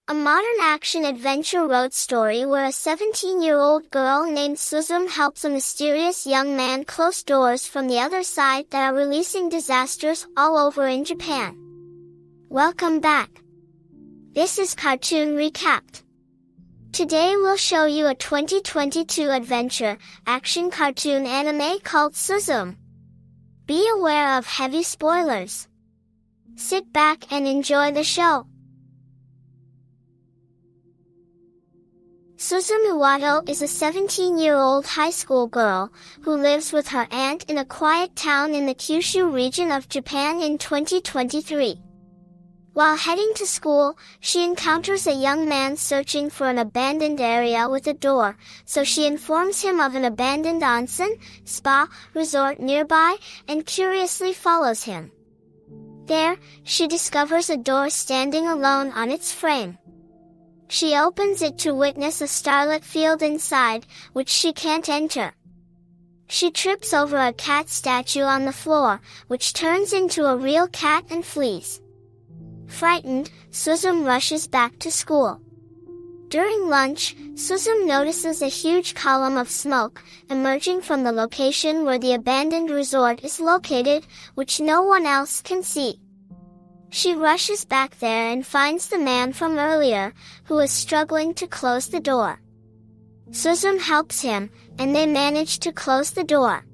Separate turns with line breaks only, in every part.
A modern action-adventure road story where a 17-year-old girl named Suzume helps a mysterious young man close doors from the other side that are releasing disasters all over in Japan. Welcome back. This is Cartoon Recapped. Today we'll show you a 2022 adventure, action cartoon anime called Suzume. Be aware of heavy spoilers. Sit back and enjoy the show. Suzume Iwato is a 17-year-old high school girl who lives with her aunt in a quiet town in the Kyushu region of Japan in 2023. While heading to school, she encounters a young man searching for an abandoned area with a door, so she informs him of an abandoned onsen, spa, resort nearby, and curiously follows him. There, she discovers a door standing alone on its frame. She opens it to witness a starlit field inside, which she can't enter. She trips over a cat statue on the floor, which turns into a real cat and flees. Frightened, Suzume rushes back to school. During lunch, Suzume notices a huge column of smoke emerging from the location where the abandoned resort is located, which no one else can see. She rushes back there and finds the man from earlier, who is struggling to close the door. Suzume helps him, and they manage to close the door.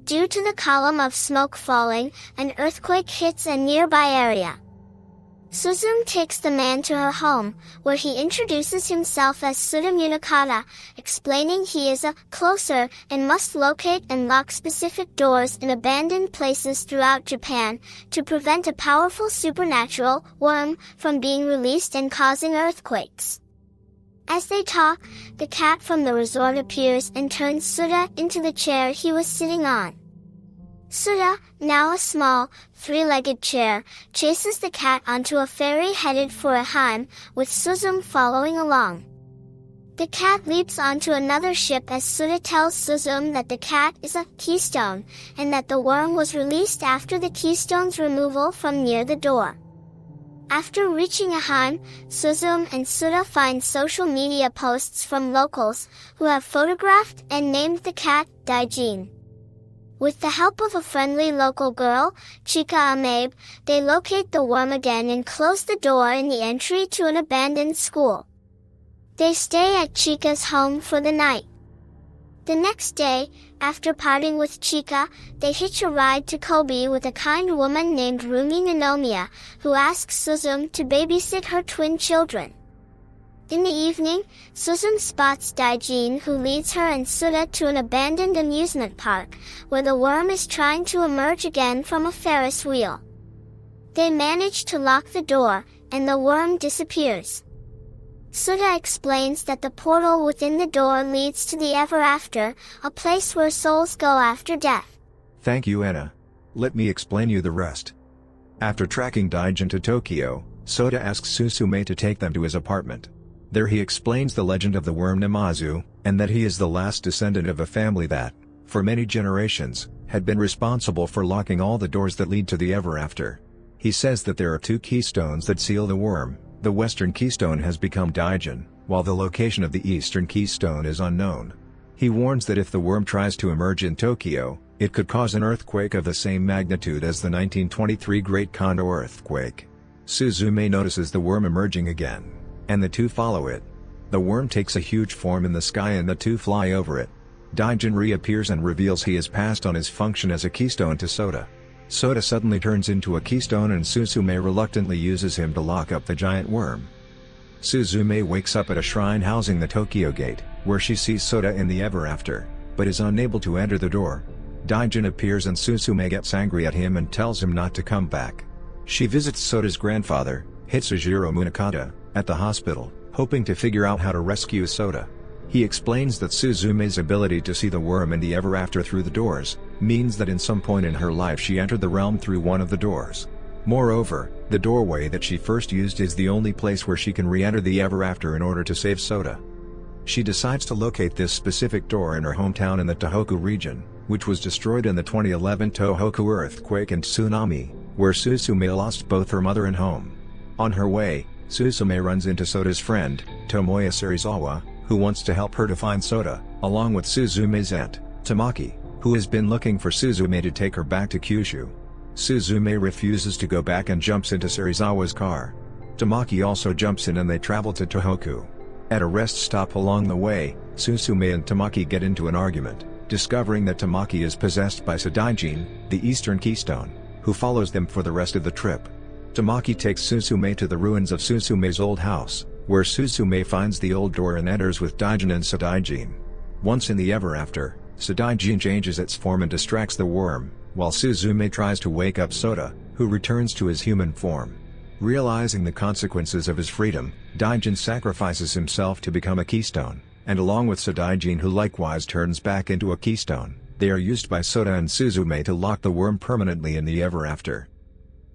Due to the column of smoke falling, an earthquake hits a nearby area. Suzume takes the man to her home, where he introduces himself as Suda Munakata, explaining he is a closer and must locate and lock specific doors in abandoned places throughout Japan to prevent a powerful supernatural worm from being released and causing earthquakes. As they talk, the cat from the resort appears and turns Suda into the chair he was sitting on. Suda, now a small, three-legged chair, chases the cat onto a ferry headed for Ehime, with Suzume following along. The cat leaps onto another ship as Suda tells Suzume that the cat is a keystone, and that the worm was released after the keystone's removal from near the door. After reaching Ehime, Suzume and Suda find social media posts from locals, who have photographed and named the cat Daijin. With the help of a friendly local girl, Chika Amabe, they locate the worm again and close the door in the entry to an abandoned school. They stay at Chika's home for the night. The next day, after parting with Chika, they hitch a ride to Kobe with a kind woman named Rumi Ninomiya, who asks Suzume to babysit her twin children. In the evening, Suzume spots Daijin, who leads her and Suda to an abandoned amusement park, where the worm is trying to emerge again from a Ferris wheel. They manage to lock the door, and the worm disappears. Suda explains that the portal within the door leads to the ever after, a place where souls go after death.
Thank you, Anna. Let me explain you the rest. After tracking Daijin to Tokyo, Soda asks Suzume to take them to his apartment. There he explains the legend of the worm Namazu, and that he is the last descendant of a family that, for many generations, had been responsible for locking all the doors that lead to the ever after. He says that there are two keystones that seal the worm. The western keystone has become Daijin, while the location of the eastern keystone is unknown. He warns that if the worm tries to emerge in Tokyo, it could cause an earthquake of the same magnitude as the 1923 Great Kondo earthquake. Suzume notices the worm emerging again, and the two follow it. The worm takes a huge form in the sky and the two fly over it. Daijin reappears and reveals he has passed on his function as a keystone to Soda. Soda suddenly turns into a keystone and Suzume reluctantly uses him to lock up the giant worm. Suzume wakes up at a shrine housing the Tokyo Gate, where she sees Soda in the ever after, but is unable to enter the door. Daijin appears and Suzume gets angry at him and tells him not to come back. She visits Soda's grandfather, Hitsujiro Munakata, at the hospital, hoping to figure out how to rescue Soda. He explains that Suzume's ability to see the worm and the ever after through the doors means that in some point in her life she entered the realm through one of the doors. Moreover, the doorway that she first used is the only place where she can re-enter the ever after in order to save Soda. She decides to locate this specific door in her hometown in the Tohoku region, which was destroyed in the 2011 Tohoku earthquake and tsunami, where Suzume lost both her mother and home. On her way, Suzume runs into Soda's friend, Tomoya Serizawa, who wants to help her to find Soda, along with Suzume's aunt, Tamaki, who has been looking for Suzume to take her back to Kyushu. Suzume refuses to go back and jumps into Serizawa's car. Tamaki also jumps in and they travel to Tohoku. At a rest stop along the way, Suzume and Tamaki get into an argument, discovering that Tamaki is possessed by Sadaijin, the Eastern Keystone, who follows them for the rest of the trip. Tamaki takes Suzume to the ruins of Suzume's old house, where Suzume finds the old door and enters with Daijin and Sadaijin. Once in the ever after, Sadaijin changes its form and distracts the worm, while Suzume tries to wake up Soda, who returns to his human form. Realizing the consequences of his freedom, Daijin sacrifices himself to become a keystone, and along with Sadaijin, who likewise turns back into a keystone, they are used by Soda and Suzume to lock the worm permanently in the ever after.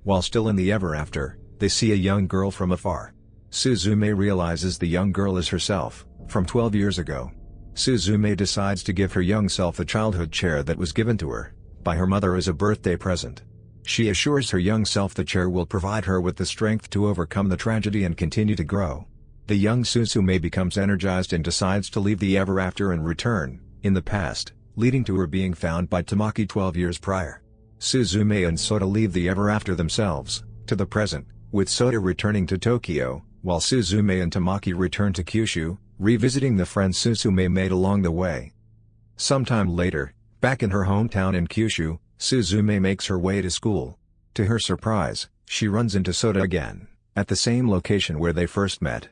While still in the ever after, they see a young girl from afar. Suzume realizes the young girl is herself, from 12 years ago. Suzume decides to give her young self the childhood chair that was given to her by her mother as a birthday present. She assures her young self the chair will provide her with the strength to overcome the tragedy and continue to grow. The young Suzume becomes energized and decides to leave the ever after and return, in the past, leading to her being found by Tamaki 12 years prior. Suzume and Soda leave the ever after themselves, to the present, with Soda returning to Tokyo, while Suzume and Tamaki return to Kyushu, revisiting the friends Suzume made along the way. Sometime later, back in her hometown in Kyushu, Suzume makes her way to school. To her surprise, she runs into Soda again, at the same location where they first met.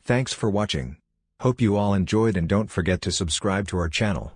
Thanks for watching. Hope you all enjoyed and don't forget to subscribe to our channel.